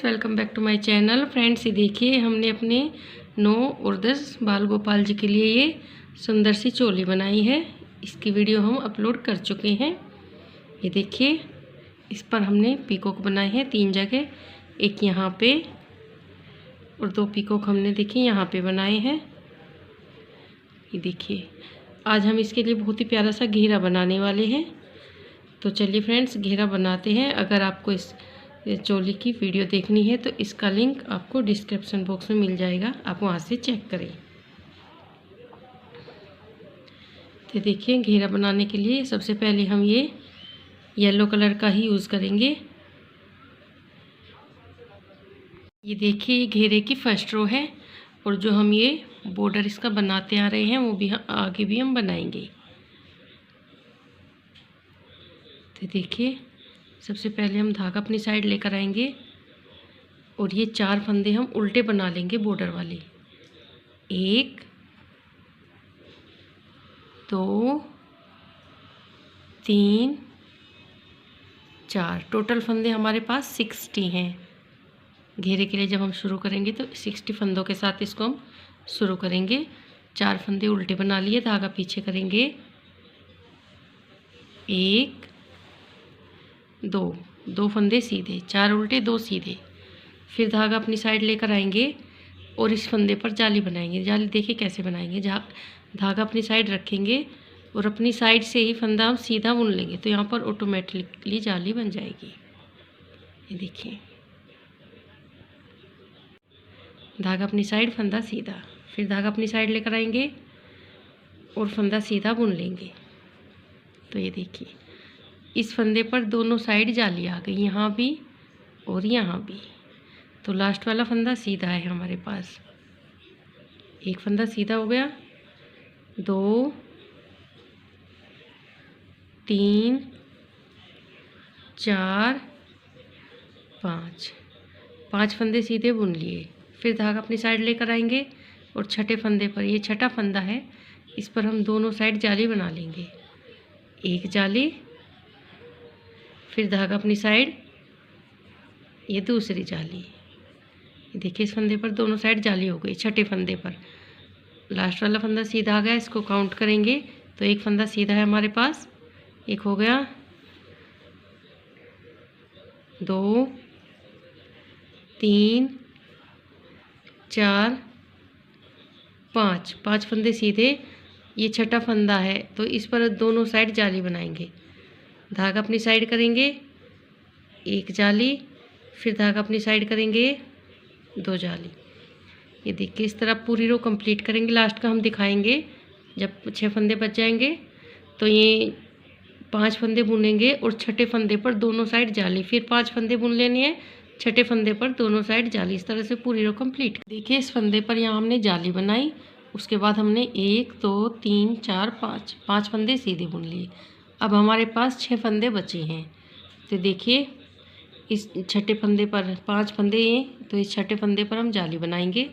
Guys, welcome back to my channel. Friends, ये देखिए हमने अपने 9 और 10 बाल गोपाल जी के लिए ये सुंदर सी चोली बनाई है। इसकी वीडियो हम अपलोड कर चुके हैं। ये देखिए, इस पर हमने पीकॉक बनाए हैं 3 जगह, एक यहाँ पे और 2 पीकॉक हमने देखिए यहाँ पे बनाए हैं। ये देखिए, आज हम इसके लिए बहुत ही प्यारा सा घेरा बनाने वाले हैं। तो चलिए फ्रेंड्स, घेरा बनाते हैं। अगर आपको इस चोली की वीडियो देखनी है तो इसका लिंक आपको डिस्क्रिप्शन बॉक्स में मिल जाएगा, आप वहाँ से चेक करें। तो देखिए, घेरा बनाने के लिए सबसे पहले हम ये येलो कलर का ही यूज़ करेंगे। ये देखिए, ये घेरे की फर्स्ट रो है और जो हम ये बॉर्डर इसका बनाते आ रहे हैं वो भी आगे भी हम बनाएंगे। तो देखिए, सबसे पहले हम धागा अपनी साइड लेकर आएंगे और ये 4 फंदे हम उल्टे बना लेंगे बॉर्डर वाले। 1 2 3 4 टोटल फंदे हमारे पास 60 हैं। घेरे के लिए जब हम शुरू करेंगे तो 60 फंदों के साथ इसको हम शुरू करेंगे। 4 फंदे उल्टे बना लिए, धागा पीछे करेंगे। 1 2 फंदे सीधे, 4 उल्टे 2 सीधे। फिर धागा अपनी साइड लेकर आएंगे और इस फंदे पर जाली बनाएंगे। जाली देखिए कैसे बनाएंगे। धागा अपनी साइड रखेंगे और अपनी साइड से ही फंदा हम सीधा बुन लेंगे तो यहाँ पर ऑटोमेटिकली जाली बन जाएगी। ये देखिए, धागा अपनी साइड, फंदा सीधा। फिर धागा अपनी साइड लेकर आएंगे और फंदा सीधा बुन लेंगे। तो ये देखिए, इस फंदे पर दोनों साइड जाली आ गई, यहाँ भी और यहाँ भी। तो लास्ट वाला फंदा सीधा है हमारे पास। एक फंदा सीधा हो गया, 2 3 4 5 फंदे सीधे बुन लिए। फिर धागा अपनी साइड लेकर आएंगे और छठे फंदे पर, ये छठा फंदा है, इस पर हम दोनों साइड जाली बना लेंगे। एक जाली, फिर धागा अपनी साइड, ये दूसरी जाली। देखिए, इस फंदे पर दोनों साइड जाली हो गई। छठे फंदे पर लास्ट वाला फंदा सीधा आ गया, इसको काउंट करेंगे तो एक फंदा सीधा है हमारे पास। एक हो गया, 2 3 4 5 फंदे सीधे। ये छठा फंदा है तो इस पर दोनों साइड जाली बनाएंगे। धागा अपनी साइड करेंगे, एक जाली, फिर धागा अपनी साइड करेंगे, 2 जाली। ये देखिए, इस तरह पूरी रो कंप्लीट करेंगे। लास्ट का हम दिखाएंगे जब 6 फंदे बच जाएंगे तो ये 5 फंदे बुनेंगे और छठे फंदे पर दोनों साइड जाली। फिर 5 फंदे बुन लेने हैं, छठे फंदे पर दोनों साइड जाली। इस तरह से पूरी रो कंप्लीट। देखिए, इस फंदे पर यहाँ हमने जाली बनाई, उसके बाद हमने 1 2 3 4 5 फंदे सीधे बुन लिए। अब हमारे पास 6 फंदे बचे हैं। तो देखिए, इस छठे फंदे पर 5 फंदे हैं तो इस छठे फंदे पर हम जाली बनाएंगे।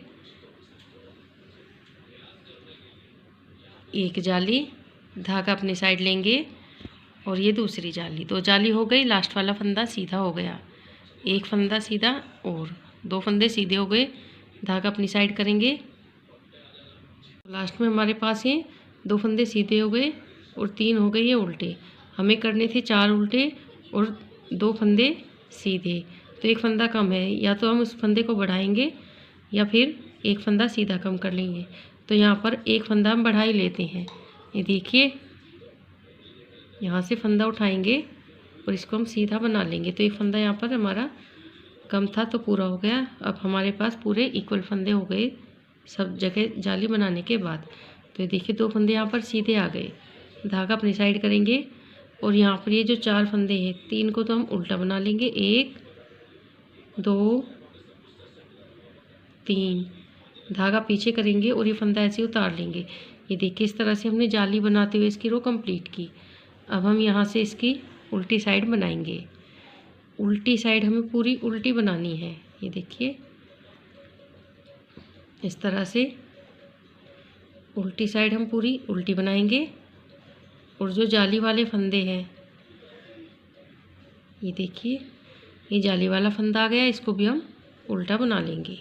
एक जाली, धागा अपनी साइड लेंगे और ये दूसरी जाली। 2 जाली हो गई, लास्ट वाला फंदा सीधा हो गया। एक फंदा सीधा और 2 फंदे सीधे हो गए। धागा अपनी साइड करेंगे, लास्ट में हमारे पास ये 2 फंदे सीधे हो गए और 3 हो गए ये उल्टे। हमें करने थे 4 उल्टे और 2 फंदे सीधे, तो एक फंदा कम है। या तो हम उस फंदे को बढ़ाएंगे या फिर एक फंदा सीधा कम कर लेंगे। तो यहाँ पर एक फंदा हम बढ़ा ही लेते हैं। ये देखिए, यहाँ से फंदा उठाएंगे और इसको हम सीधा बना लेंगे। तो एक फंदा यहाँ पर हमारा कम था तो पूरा हो गया। अब हमारे पास पूरे इक्वल फंदे हो गए सब जगह जाली बनाने के बाद। तो ये देखिए, 2 फंदे यहाँ पर सीधे आ गए। धागा अपनी साइड करेंगे और यहाँ पर ये जो 4 फंदे हैं, 3 को तो हम उल्टा बना लेंगे। 1 2 3 धागा पीछे करेंगे और ये फंदा ऐसे उतार लेंगे। ये देखिए, इस तरह से हमने जाली बनाते हुए इसकी रो कंप्लीट की। अब हम यहाँ से इसकी उल्टी साइड बनाएंगे। उल्टी साइड हमें पूरी उल्टी बनानी है। ये देखिए, इस तरह से उल्टी साइड हम पूरी उल्टी बनाएंगे और जो जाली वाले फंदे हैं, ये देखिए, ये जाली वाला फंदा आ गया, इसको भी हम उल्टा बना लेंगे।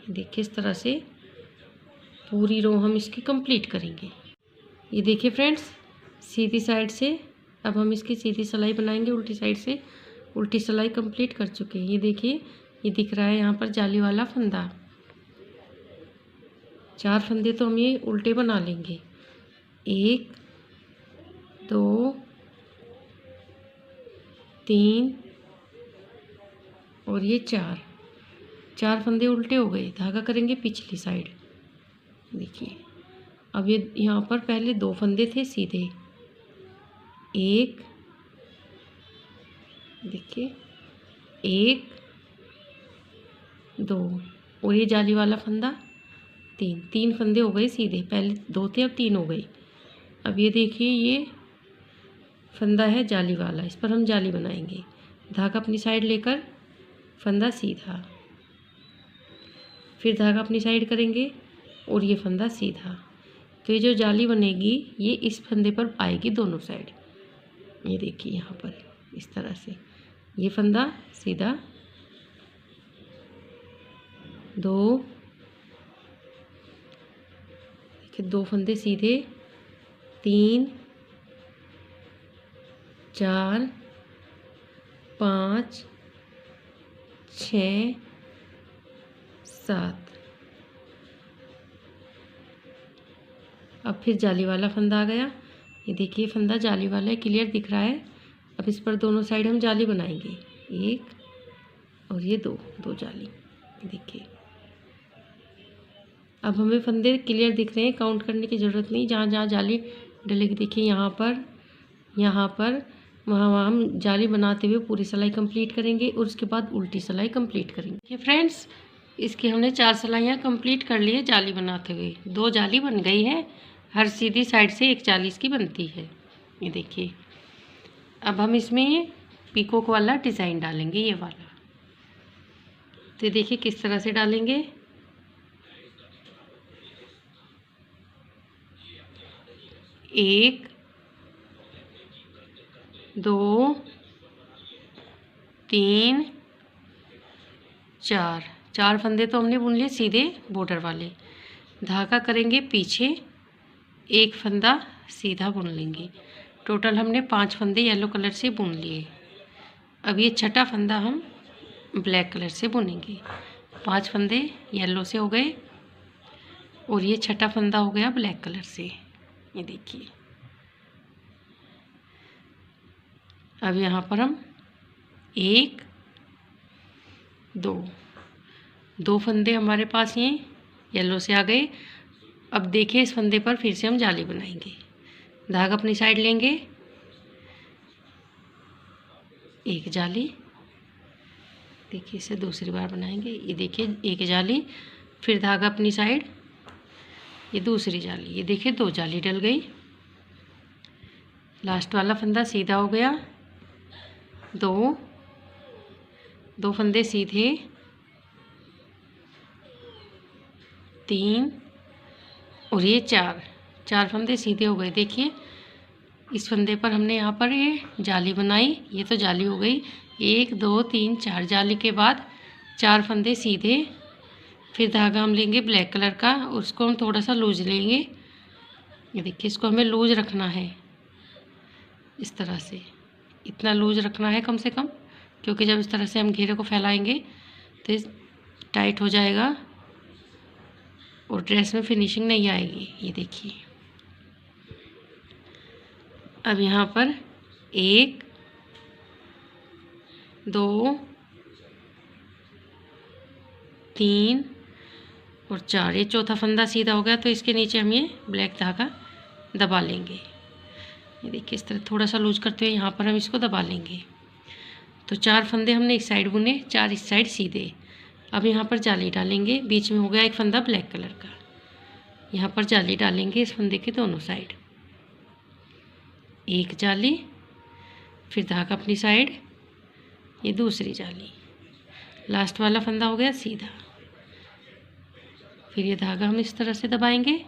देखिए इस तरह से पूरी रो हम इसकी कंप्लीट करेंगे। ये देखिए फ्रेंड्स, सीधी साइड से अब हम इसकी सीधी सिलाई बनाएंगे। उल्टी साइड से उल्टी सिलाई कंप्लीट कर चुके हैं। ये देखिए, ये दिख रहा है यहाँ पर जाली वाला फंदा। 4 फंदे तो हम ये उल्टे बना लेंगे। 1 2 3 और ये 4 फंदे उल्टे हो गए। धागा करेंगे पिछली साइड। देखिए अब ये यहाँ पर पहले 2 फंदे थे सीधे, 1 देखिए 1 2 और ये जाली वाला फंदा 3 फंदे हो गए सीधे। पहले 2 थे, अब 3 हो गए। अब ये देखिए, ये फंदा है जाली वाला, इस पर हम जाली बनाएंगे। धागा अपनी साइड लेकर फंदा सीधा, फिर धागा अपनी साइड करेंगे और ये फंदा सीधा। तो ये जो जाली बनेगी ये इस फंदे पर आएगी दोनों साइड। ये देखिए यहाँ पर इस तरह से ये फंदा सीधा, 2 देखिए 2 फंदे सीधे, 3 4 5 6 7। अब फिर जाली वाला फंदा आ गया। ये देखिए फंदा जाली वाला है, क्लियर दिख रहा है। अब इस पर दोनों साइड हम जाली बनाएंगे, 1 और ये 2 जाली। देखिए अब हमें फंदे क्लियर दिख रहे हैं, काउंट करने की ज़रूरत नहीं। जहाँ जहाँ जाली डलेगी देखिए यहाँ पर वहाँ हम जाली बनाते हुए पूरी सिलाई कंप्लीट करेंगे और उसके बाद उल्टी सिलाई कंप्लीट करेंगे। फ्रेंड्स, इसकी हमने 4 सिलाइयाँ कंप्लीट कर ली है जाली बनाते हुए। 2 जाली बन गई है, हर सीधी साइड से 1 जाली इसकी बनती है। ये देखिए अब हम इसमें पीकॉक वाला डिज़ाइन डालेंगे, ये वाला। तो देखिए किस तरह से डालेंगे। 1 2 3 4 फंदे तो हमने बुन लिए सीधे बॉर्डर वाले। धागा करेंगे पीछे, 1 फंदा सीधा बुन लेंगे। टोटल हमने 5 फंदे येलो कलर से बुन लिए। अब ये छठा फंदा हम ब्लैक कलर से बुनेंगे। 5 फंदे येलो से हो गए और ये छठा फंदा हो गया ब्लैक कलर से। ये देखिए अब यहाँ पर हम 1 2 फंदे हमारे पास ये येलो से आ गए। अब देखिए इस फंदे पर फिर से हम जाली बनाएंगे। धागा अपनी साइड लेंगे, 1 जाली। देखिए इसे दूसरी बार बनाएंगे। ये देखिए 1 जाली, फिर धागा अपनी साइड, ये दूसरी जाली। ये देखिए 2 जाली डल गई। लास्ट वाला फंदा सीधा हो गया, 2 फंदे सीधे, 3 और ये 4 फंदे सीधे हो गए। देखिए इस फंदे पर हमने यहाँ पर ये जाली बनाई, ये तो जाली हो गई। 1 2 3 4 जाली के बाद 4 फंदे सीधे, फिर धागा हम लेंगे ब्लैक कलर का, उसको हम थोड़ा सा लूज लेंगे। ये देखिए इसको हमें लूज रखना है, इस तरह से इतना लूज रखना है कम से कम, क्योंकि जब इस तरह से हम घेरे को फैलाएंगे तो टाइट हो जाएगा और ड्रेस में फिनिशिंग नहीं आएगी। ये देखिए अब यहाँ पर 1 2 3 और 4, ये चौथा फंदा सीधा हो गया। तो इसके नीचे हम ये ब्लैक धागा दबा लेंगे। ये देखिए इस तरह थोड़ा सा लूज करते हुए यहाँ पर हम इसको दबा लेंगे। तो 4 फंदे हमने इस साइड बुने, 4 इस साइड सीधे। अब यहाँ पर जाली डालेंगे, बीच में हो गया 1 फंदा ब्लैक कलर का। यहाँ पर जाली डालेंगे इस फंदे के दोनों साइड, 1 जाली, फिर धागा अपनी साइड, ये दूसरी जाली। लास्ट वाला फंदा हो गया सीधा। फिर ये धागा हम इस तरह से दबाएंगे,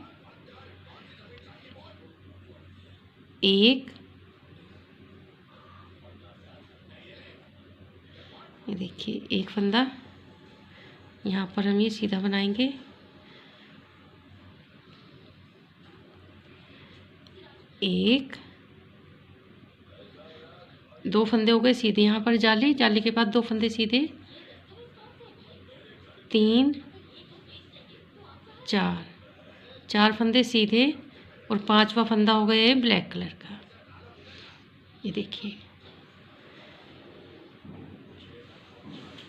1 ये देखिए एक फंदा, यहाँ पर हम ये सीधा बनाएंगे, एक, दो फंदे हो गए सीधे, यहाँ पर जाली, जाली के बाद दो फंदे सीधे, 3 4, 4 फंदे सीधे और 5वां फंदा हो गया है ब्लैक कलर का। ये देखिए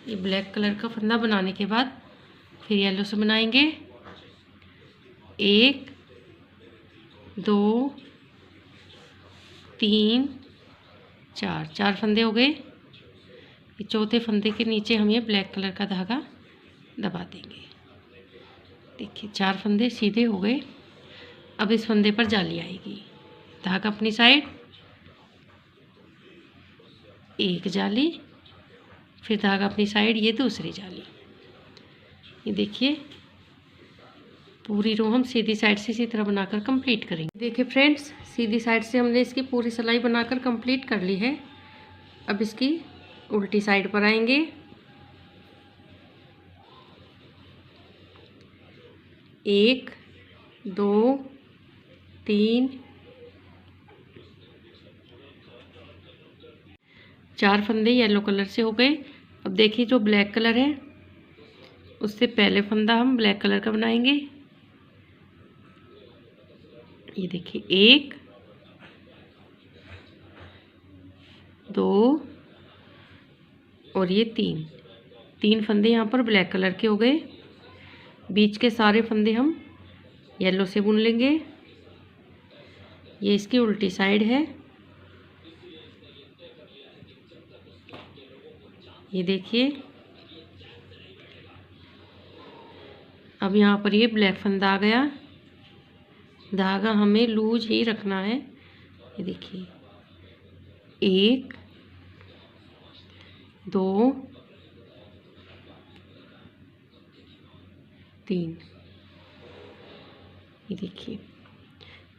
ये ब्लैक कलर का फंदा बनाने के बाद फिर येलो से बनाएंगे, 1 2 3 4, 4 फंदे हो गए। ये चौथे फंदे के नीचे हम ये ब्लैक कलर का धागा दबा देंगे। देखिए 4 फंदे सीधे हो गए। अब इस फंदे पर जाली आएगी, धागा अपनी साइड, एक जाली, फिर धागा अपनी साइड, ये दूसरी जाली। ये देखिए पूरी रो हम सीधी साइड से इसी तरह बनाकर कंप्लीट करेंगे। देखिए फ्रेंड्स, सीधी साइड से हमने इसकी पूरी सिलाई बनाकर कंप्लीट कर ली है। अब इसकी उल्टी साइड पर आएंगे, एक, दो, तीन, 4 फंदे येलो कलर से हो गए। अब देखिए जो ब्लैक कलर है उससे पहले फंदा हम ब्लैक कलर का बनाएंगे। ये देखिए 1 2 और ये 3 फंदे यहाँ पर ब्लैक कलर के हो गए। बीच के सारे फंदे हम येलो से बुन लेंगे। ये इसकी उल्टी साइड है। ये देखिए अब यहाँ पर ये ब्लैक फंदा आ गया। धागा हमें लूज ही रखना है। ये देखिए 1 2 3, ये देखिए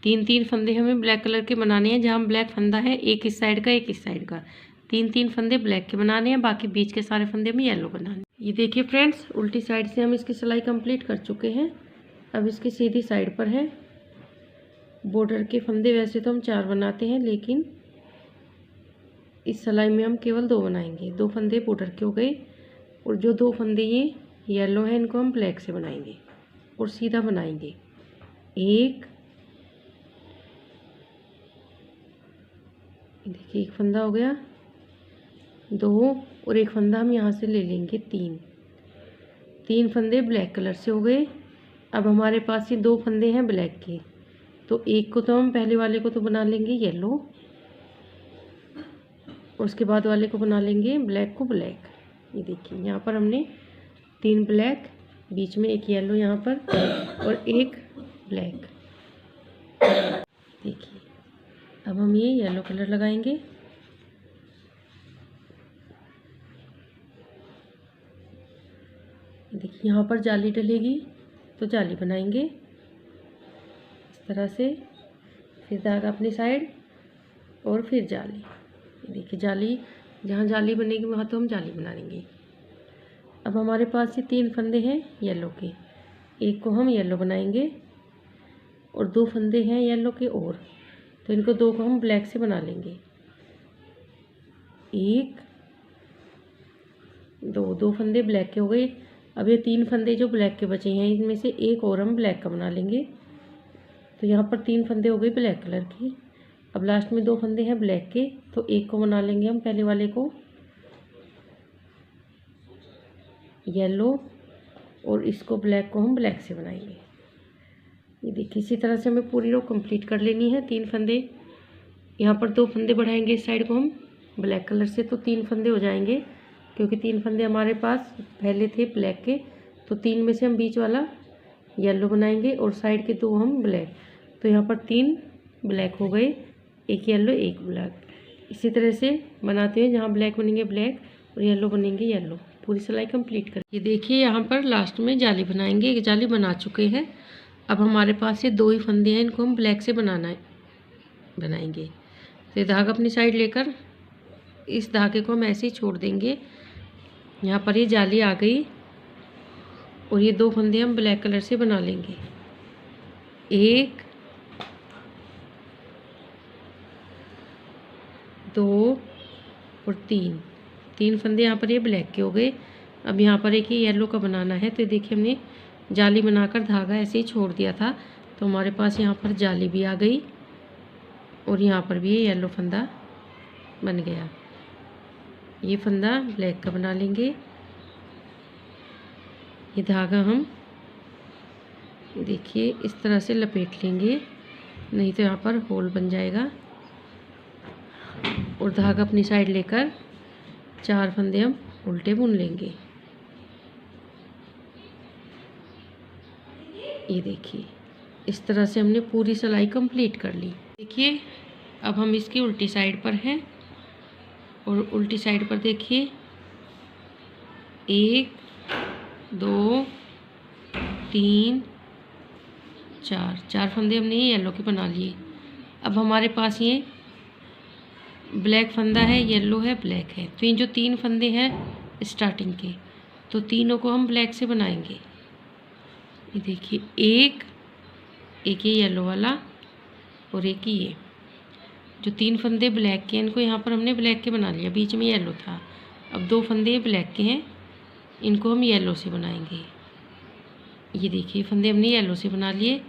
3 फंदे हमें ब्लैक कलर के बनाने हैं। जहाँ ब्लैक फंदा है एक इस साइड का एक इस साइड का, 3 फंदे ब्लैक के बनाने हैं, बाकी बीच के सारे फंदे में येलो बनाने हैं। ये देखिए फ्रेंड्स, उल्टी साइड से हम इसकी सिलाई कंप्लीट कर चुके हैं। अब इसकी सीधी साइड पर है बॉर्डर के फंदे। वैसे तो हम 4 बनाते हैं, लेकिन इस सिलाई में हम केवल 2 बनाएंगे। 2 फंदे बॉर्डर के हो गए और जो 2 फंदे ये येलो है इनको हम ब्लैक से बनाएंगे और सीधा बनाएंगे। 1, देखिए एक फंदा हो गया, 2 और एक फंदा हम यहाँ से ले लेंगे, 3 फंदे ब्लैक कलर से हो गए। अब हमारे पास ये 2 फंदे हैं ब्लैक के, तो एक को तो हम पहले वाले को तो बना लेंगे येलो और उसके बाद वाले को बना लेंगे ब्लैक को ब्लैक। ये देखिए यहाँ पर हमने 3 ब्लैक, बीच में एक येलो यहाँ पर और एक ब्लैक। देखिए अब हम ये येलो कलर लगाएंगे। देखिए यहाँ पर जाली डलेगी तो जाली बनाएंगे इस तरह से, फिर धागा अपनी साइड और फिर जाली। देखिए जाली, जहाँ जाली बनेगी वहाँ तो हम जाली बना लेंगे। अब हमारे पास ये 3 फंदे हैं येलो के, एक को हम येलो बनाएंगे और 2 फंदे हैं येलो के और, तो इनको 2 को हम ब्लैक से बना लेंगे। 1 2 फंदे ब्लैक के हो गए। अब ये 3 फंदे जो ब्लैक के बचे हैं इनमें से एक और हम ब्लैक का बना लेंगे। तो यहाँ पर 3 फंदे हो गए ब्लैक कलर के। अब लास्ट में 2 फंदे हैं ब्लैक के, तो एक को बना लेंगे हम पहले वाले को येलो और इसको ब्लैक को हम ब्लैक से बनाएंगे। ये देखिए इसी तरह से हमें पूरी रो कंप्लीट कर लेनी है। 3 फंदे, यहाँ पर 2 फंदे बढ़ाएंगे इस साइड को हम ब्लैक कलर से, तो 3 फंदे हो जाएंगे, क्योंकि 3 फंदे हमारे पास पहले थे ब्लैक के। तो 3 में से हम बीच वाला येलो बनाएंगे और साइड के 2 हम ब्लैक। तो यहाँ पर 3 ब्लैक हो गए, एक येलो एक ब्लैक। इसी तरह से बनाते हैं, जहाँ ब्लैक बनेंगे ब्लैक और येलो बनेंगे येलो। पूरी सिलाई कंप्लीट कर। ये देखिए यहाँ पर लास्ट में जाली बनाएंगे। एक जाली बना चुके हैं। अब हमारे पास ये 2 ही फंदे हैं, इनको हम ब्लैक से बनाएंगे। तो धागा अपनी साइड लेकर इस धागे को हम ऐसे ही छोड़ देंगे यहाँ पर ये जाली आ गई और ये 2 फंदे हम ब्लैक कलर से बना लेंगे। 1 2 और 3 फंदे यहाँ पर ये ब्लैक के हो गए। अब यहाँ पर एक ये येलो का बनाना है। तो देखिए हमने जाली बनाकर धागा ऐसे ही छोड़ दिया था, तो हमारे पास यहाँ पर जाली भी आ गई और यहाँ पर भी ये येलो फंदा बन गया। ये फंदा ब्लैक का बना लेंगे। ये धागा हम देखिए इस तरह से लपेट लेंगे, नहीं तो यहाँ पर होल बन जाएगा। और धागा अपनी साइड लेकर 4 फंदे हम उल्टे बुन लेंगे। ये देखिए इस तरह से हमने पूरी सिलाई कंप्लीट कर ली। देखिए अब हम इसकी उल्टी साइड पर हैं और उल्टी साइड पर देखिए 1 2 3 4 फंदे हमने ये येलो के बना लिए। अब हमारे पास ये ब्लैक फंदा है, येलो है, ब्लैक है, तो इन जो 3 फंदे हैं स्टार्टिंग के, तो तीनों को हम ब्लैक से बनाएंगे। ये देखिए एक ये येलो वाला और एक ये जो 3 फंदे ब्लैक के हैं, इनको यहाँ पर हमने ब्लैक के बना लिया, बीच में येलो था। अब 2 फंदे ब्लैक के हैं, इनको हम येलो से बनाएंगे। ये देखिए फंदे हमने येलो से बना लिए,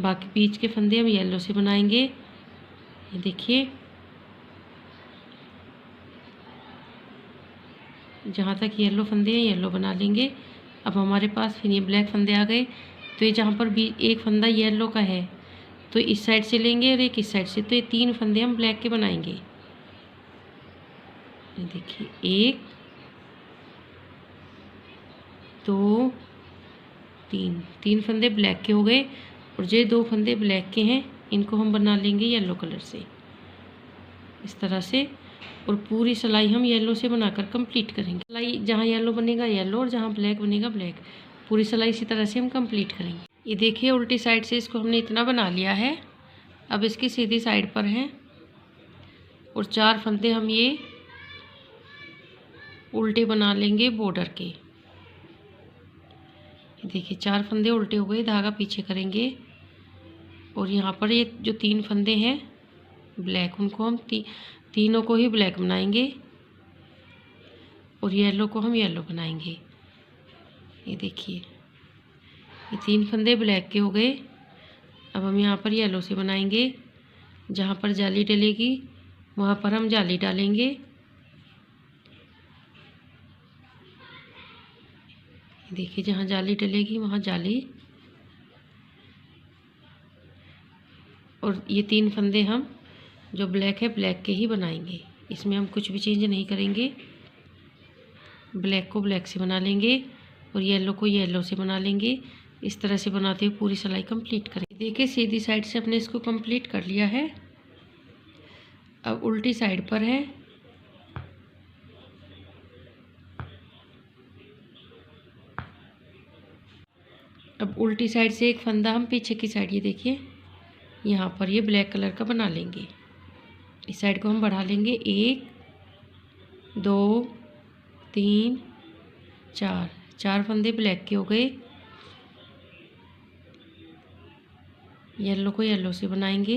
बाकी बीच के फंदे हम येलो से बनाएंगे। ये देखिए जहाँ तक येलो फंदे हैं येलो बना लेंगे। अब हमारे पास फिर ये ब्लैक फंदे आ गए, तो ये जहाँ पर भी एक फंदा येलो का है तो इस साइड से लेंगे और एक इस साइड से, तो ये 3 फंदे हम ब्लैक के बनाएंगे। ये देखिए 1 2 3 फंदे ब्लैक के हो गए और जो 2 फंदे ब्लैक के हैं इनको हम बना लेंगे येलो कलर से इस तरह से। और पूरी सिलाई हम येलो से बनाकर कंप्लीट करेंगे। सिलाई जहाँ येलो बनेगा येलो और जहाँ ब्लैक बनेगा ब्लैक, पूरी सिलाई इसी तरह से हम कंप्लीट करेंगे। ये देखिए उल्टी साइड से इसको हमने इतना बना लिया है। अब इसकी सीधी साइड पर हैं और 4 फंदे हम ये उल्टे बना लेंगे बॉर्डर के। देखिए 4 फंदे उल्टे हो गए, धागा पीछे करेंगे और यहाँ पर ये जो 3 फंदे हैं ब्लैक, उनको हम तीनों को ही ब्लैक बनाएंगे और येलो को हम येलो बनाएंगे। ये देखिए ये 3 फंदे ब्लैक के हो गए। अब हम यहाँ पर येलो से बनाएंगे, जहाँ पर जाली डलेगी वहाँ पर हम जाली डालेंगे। देखिए जहाँ जाली डलेगी वहाँ जाली, और ये 3 फंदे हम जो ब्लैक है ब्लैक के ही बनाएंगे। इसमें हम कुछ भी चेंज नहीं करेंगे, ब्लैक को ब्लैक से बना लेंगे और येलो को येलो से बना लेंगे। इस तरह से बनाते हुए पूरी सिलाई कंप्लीट करेंगे। देखिए सीधी साइड से अपने इसको कंप्लीट कर लिया है। अब उल्टी साइड पर है, अब उल्टी साइड से एक फंदा हम पीछे की साइड, ये देखिए यहाँ पर ये ब्लैक कलर का बना लेंगे। इस साइड को हम बढ़ा लेंगे। 1 2 3 4 फंदे ब्लैक के हो गए। येलो को येलो से बनाएंगे।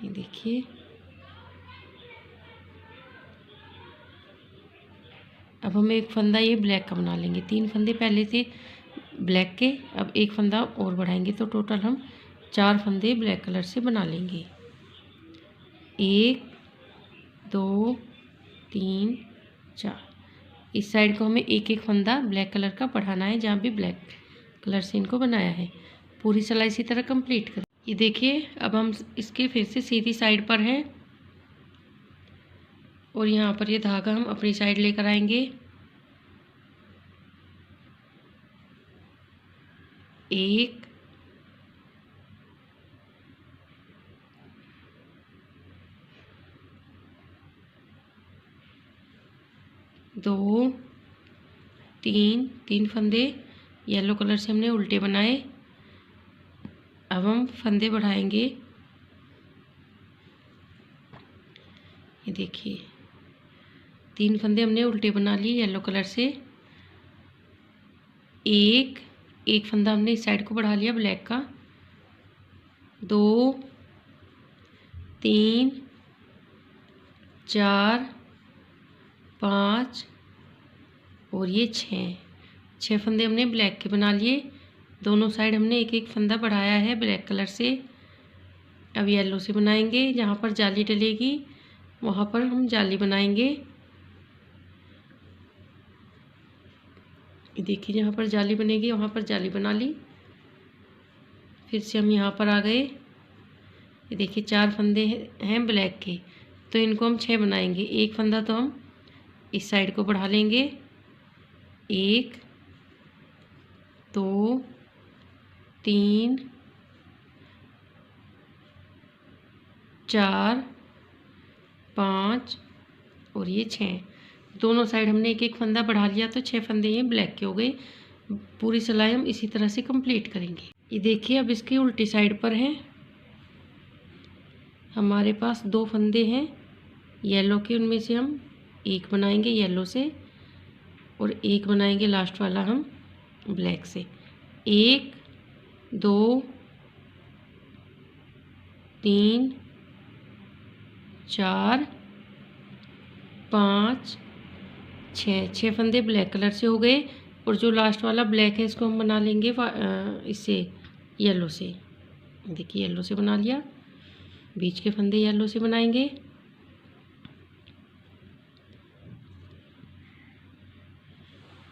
ये देखिए अब हम एक फंदा ये ब्लैक का बना लेंगे। 3 फंदे पहले से ब्लैक के, अब एक फंदा और बढ़ाएंगे तो टोटल हम 4 फंदे ब्लैक कलर से बना लेंगे। 1 2 3 4। इस साइड को हमें एक एक फंदा ब्लैक कलर का बढ़ाना है, जहाँ भी ब्लैक कलर से इनको बनाया है। पूरी सिलाई इसी तरह कंप्लीट करें। ये देखिए अब हम इसके फिर से सीधी साइड पर हैं और यहाँ पर ये धागा हम अपनी साइड लेकर आएंगे। 1 2 3 फंदे येलो कलर से हमने उल्टे बनाए। अब हम फंदे बढ़ाएंगे। ये देखिए 3 फंदे हमने उल्टे बना लिए येलो कलर से। एक फंदा हमने इस साइड को बढ़ा लिया ब्लैक का। 2 3 4 5 और ये 6 फंदे हमने ब्लैक के बना लिए। दोनों साइड हमने एक एक फंदा बढ़ाया है ब्लैक कलर से। अब येलो से बनाएंगे। जहाँ पर जाली डलेगी वहाँ पर हम जाली बनाएंगे। देखिए जहाँ पर जाली बनेगी वहाँ पर जाली बना ली। फिर से हम यहाँ पर आ गए। ये देखिए 4 फंदे हैं ब्लैक के, तो इनको हम 6 बनाएंगे। एक फंदा तो हम इस साइड को बढ़ा लेंगे। 1 2 3 4 5 और ये 6। दोनों साइड हमने एक एक फंदा बढ़ा लिया तो 6 फंदे ये ब्लैक के हो गए। पूरी सिलाई हम इसी तरह से कंप्लीट करेंगे। ये देखिए अब इसकी उल्टी साइड पर है हमारे पास 2 फंदे हैं येलो के, उनमें से हम एक बनाएंगे येलो से और एक बनाएंगे लास्ट वाला हम ब्लैक से। 1 2 3 4 5 6 फंदे ब्लैक कलर से हो गए। और जो लास्ट वाला ब्लैक है इसको हम बना लेंगे इससे येलो से। देखिए येलो से बना लिया। बीच के फंदे येलो से बनाएंगे।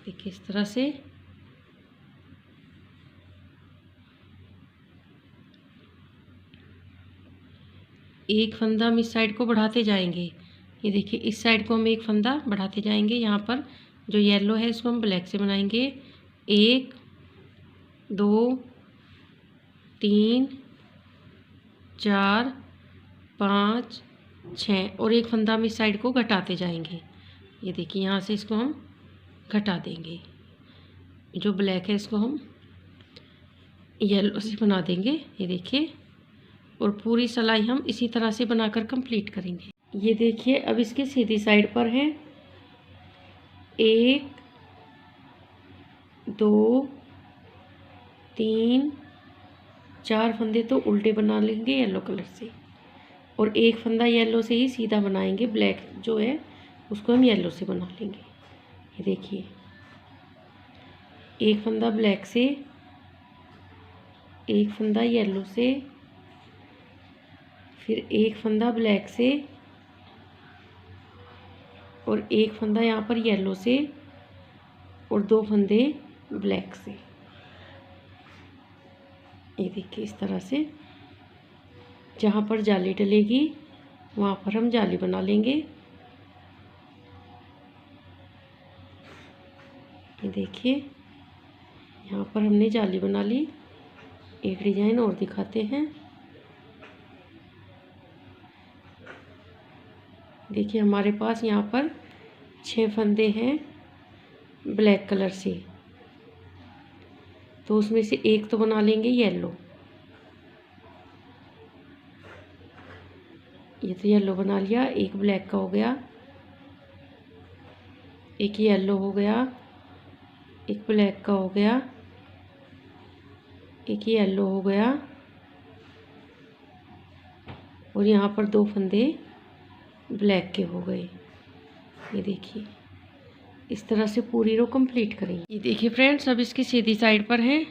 देखिए इस तरह से। एक फंदा हम इस साइड को बढ़ाते जाएंगे। ये देखिए इस साइड को हम एक फंदा बढ़ाते जाएंगे। यहाँ पर जो येलो है इसको हम ब्लैक से बनाएंगे। 1 2 3 4 5 6 और एक फंदा हम इस साइड को घटाते जाएंगे। ये देखिए यहाँ से इसको हम घटा देंगे। जो ब्लैक है इसको हम येलो से बना देंगे। ये देखिए और पूरी सिलाई हम इसी तरह से बनाकर कंप्लीट करेंगे। ये देखिए अब इसके सीधी साइड पर है 1 2 3 4 फंदे तो उल्टे बना लेंगे येलो कलर से और एक फंदा येलो से ही सीधा बनाएंगे। ब्लैक जो है उसको हम येलो से बना लेंगे। ये देखिए एक फंदा ब्लैक से, एक फंदा येलो से, फिर एक फंदा ब्लैक से और एक फंदा यहाँ पर येलो से और 2 फंदे ब्लैक से। ये देखिए इस तरह से जहाँ पर जाली डलेगी वहाँ पर हम जाली बना लेंगे। ये देखिए यहाँ पर हमने जाली बना ली। एक डिजाइन और दिखाते हैं। देखिए हमारे पास यहाँ पर 6 फंदे हैं ब्लैक कलर से, तो उसमें से एक तो बना लेंगे येलो। ये तो येलो बना लिया। एक ब्लैक का हो गया, एक येलो हो गया, एक ब्लैक का हो गया, एक येलो हो गया और यहाँ पर 2 फंदे ब्लैक के हो गए। ये देखिए इस तरह से पूरी रो कंप्लीट करेंगे। ये देखिए फ्रेंड्स अब इसकी सीधी साइड पर है।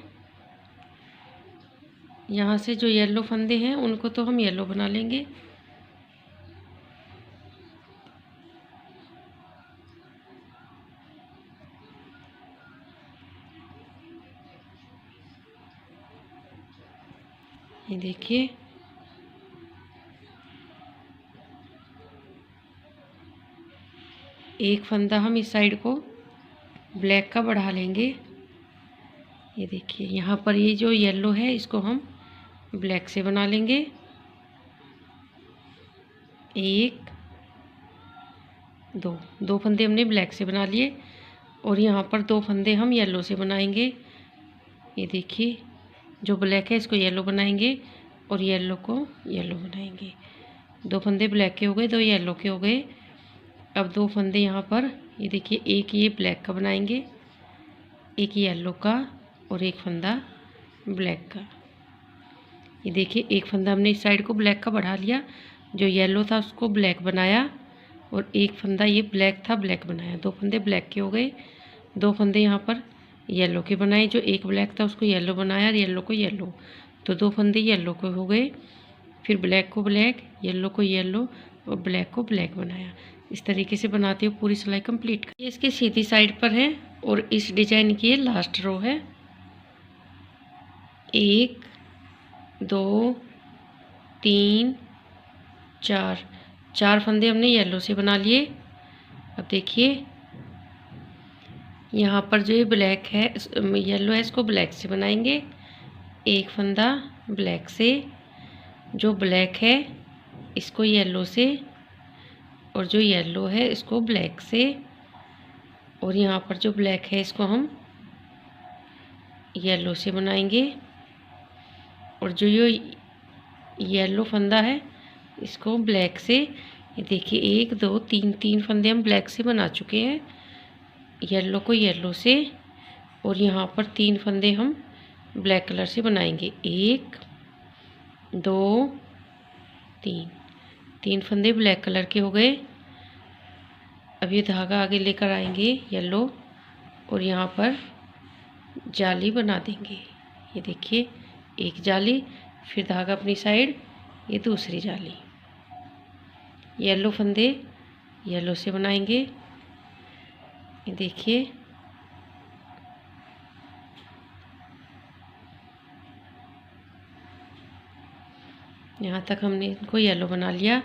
यहाँ से जो येलो फंदे हैं उनको तो हम येलो बना लेंगे। ये देखिए एक फंदा हम इस साइड को ब्लैक का बढ़ा लेंगे। ये देखिए यहाँ पर ये जो येलो है इसको हम ब्लैक से बना लेंगे। 1 2 फंदे हमने ब्लैक से बना लिए और यहाँ पर 2 फंदे हम येलो से बनाएंगे। ये देखिए जो ब्लैक है इसको येलो बनाएंगे और येलो को येलो बनाएंगे। 2 फंदे ब्लैक के हो गए, 2 येलो के हो गए। अब 2 फंदे यहाँ पर, ये देखिए, एक ये ब्लैक का बनाएंगे, एक येलो का और एक फंदा ब्लैक का। ये देखिए, एक फंदा हमने इस साइड को ब्लैक का बढ़ा लिया, जो येलो था उसको ब्लैक बनाया, और एक फंदा ये ब्लैक था ब्लैक बनाया। 2 फंदे ब्लैक के हो गए, 2 फंदे यहाँ पर येलो के बनाए, जो एक ब्लैक था उसको येलो बनाया और येलो को येलो, तो 2 फंदे येलो के हो गए। फिर ब्लैक को ब्लैक, येलो को येलो और ब्लैक को ब्लैक बनाया। इस तरीके से बनाते हो पूरी सिलाई कंप्लीट कर। ये इसकी सीधी साइड पर है और इस डिजाइन की ये लास्ट रो है। 1 2 3 4 फंदे हमने येलो से बना लिए। अब देखिए, यहाँ पर जो ये ब्लैक है, येलो है, इसको ब्लैक से बनाएंगे। एक फंदा ब्लैक से, जो ब्लैक है इसको येलो से, और जो येलो है इसको ब्लैक से, और यहाँ पर जो ब्लैक है इसको हम येलो से बनाएंगे, और जो ये येलो फंदा है इसको ब्लैक से। ये देखिए, 1 2 3 फंदे हम ब्लैक से बना चुके हैं, येलो को येलो से, और यहाँ पर 3 फंदे हम ब्लैक कलर से बनाएंगे। 1 2 3 फंदे ब्लैक कलर के हो गए। अब ये धागा आगे लेकर आएंगे येलो, और यहाँ पर जाली बना देंगे। ये देखिए, एक जाली, फिर धागा अपनी साइड, ये दूसरी जाली। येलो फंदे येलो से बनाएंगे। ये देखिए, यहाँ तक हमने इनको येलो बना लिया।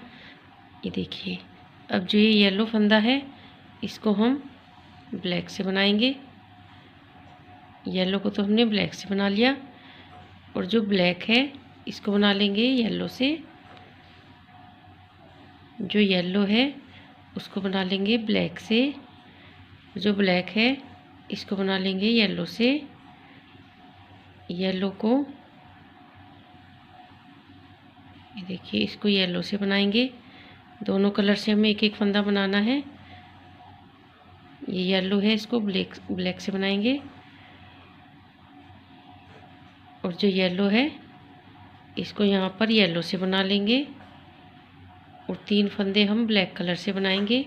ये देखिए, अब जो ये येलो फंदा है इसको हम ब्लैक से बनाएंगे। येलो को तो हमने ब्लैक से बना लिया, और जो ब्लैक है इसको बना लेंगे येलो से। जो येलो है उसको बना लेंगे ब्लैक से, जो ब्लैक है इसको बना लेंगे येलो से। येलो को, ये देखिए, इसको येलो से बनाएंगे। दोनों कलर से हमें एक एक फंदा बनाना है। ये येलो है, इसको ब्लैक से बनाएंगे, और जो येलो है इसको यहाँ पर येलो से बना लेंगे, और 3 फंदे हम ब्लैक कलर से बनाएंगे।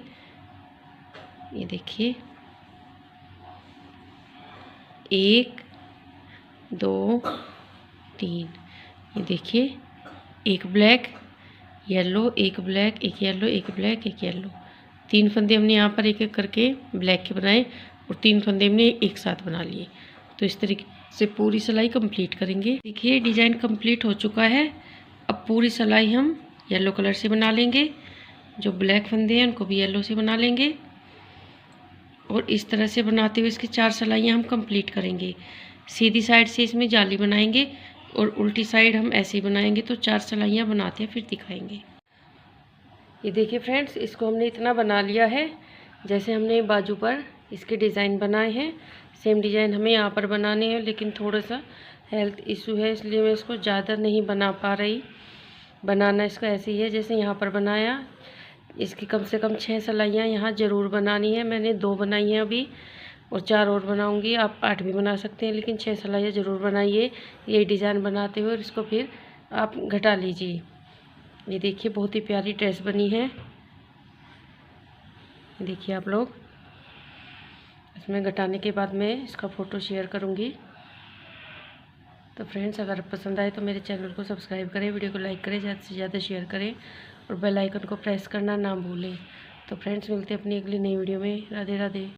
ये देखिए, 1 2 3, ये देखिए, एक ब्लैक येलो, एक ब्लैक, एक येलो, एक ब्लैक, एक येलो। 3 फंदे हमने यहाँ पर एक एक करके ब्लैक के बनाए, और 3 फंदे हमने एक साथ बना लिए। तो इस तरीके से पूरी सिलाई कंप्लीट करेंगे। देखिए, डिज़ाइन कंप्लीट हो चुका है। अब पूरी सिलाई हम येलो कलर से बना लेंगे, जो ब्लैक फंदे हैं उनको भी येलो से बना लेंगे, और इस तरह से बनाते हुए इसकी 4 सिलाइयाँ हम कंप्लीट करेंगे। सीधी साइड से इसमें जाली बनाएंगे, और उल्टी साइड हम ऐसे ही बनाएंगे। तो 4 सिलाइयाँ बनाते हैं, फिर दिखाएंगे। ये देखिए फ्रेंड्स, इसको हमने इतना बना लिया है जैसे हमने बाजू पर इसके डिज़ाइन बनाए हैं। सेम डिज़ाइन हमें यहाँ पर बनाने हैं, लेकिन थोड़ा सा हेल्थ इशू है, इसलिए मैं इसको ज़्यादा नहीं बना पा रही। बनाना इसका ऐसे ही है जैसे यहाँ पर बनाया। इसकी कम से कम 6 सिलाइयाँ यहाँ ज़रूर बनानी है। मैंने 2 बनाई हैं अभी, और 4 और बनाऊंगी। आप 8 भी बना सकते हैं, लेकिन 6 सिलाइयाँ ज़रूर बनाइए ये डिज़ाइन बनाते हुए, और इसको फिर आप घटा लीजिए। ये देखिए, बहुत ही प्यारी ड्रेस बनी है। देखिए आप लोग, इसमें घटाने के बाद मैं इसका फ़ोटो शेयर करूँगी। तो फ्रेंड्स, अगर पसंद आए तो मेरे चैनल को सब्सक्राइब करें, वीडियो को लाइक करें, ज़्यादा से ज़्यादा शेयर करें, और बेल आइकन को प्रेस करना ना भूलें। तो फ्रेंड्स, मिलते हैं अपनी अगली नई वीडियो में। राधे राधे।